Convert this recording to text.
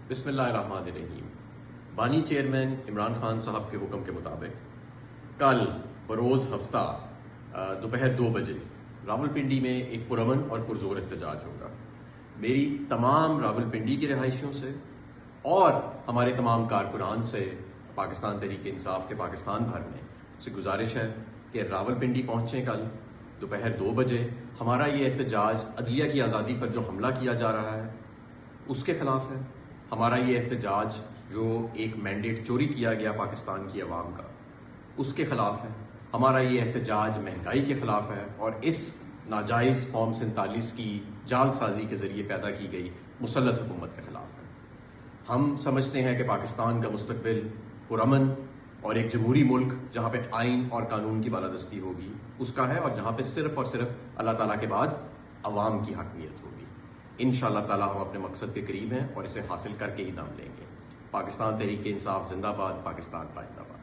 بسم اللہ الرحمن الرحیم۔ بانی چیئرمین عمران خان صاحب کے حکم کے مطابق کل بروز ہفتہ دوپہر 2 بجے راولپنڈی میں ایک پرامن اور پرزور احتجاج ہوگا۔ میری تمام راولپنڈی کی رہائشیوں سے اور ہمارے تمام کارکنان سے پاکستان تحریک انصاف کے پاکستان بھر میں سے گزارش ہے کہ راولپنڈی پہنچیں کل دوپہر 2 بجے۔ ہمارا یہ احتجاج عدلیہ کی آزادی پر جو حملہ کیا جا رہا ہے اس کے خلاف ہے۔ ہمارا یہ احتجاج جو ایک مینڈیٹ چوری کیا گیا پاکستان کی عوام کا اس کے خلاف ہے۔ ہمارا یہ احتجاج مہنگائی کے خلاف ہے اور اس ناجائز فارم 47 کی جعل سازی کے ذریعے پیدا کی گئی مسلط حکومت کے خلاف ہے۔ ہم سمجھتے ہیں کہ پاکستان کا مستقبل پرامن اور ایک جمہوری ملک جہاں پہ آئین اور قانون کی بالادستی ہوگی اس کا ہے، اور جہاں پہ صرف اور صرف اللہ تعالیٰ کے بعد عوام کی حاکمیت ہوگی۔ انشاءاللہ تعالیٰ ہم اپنے مقصد کے قریب ہیں اور اسے حاصل کر کے ہی دم لیں گے۔ پاکستان تحریک انصاف زندہ باد، پاکستان پائندہ باد۔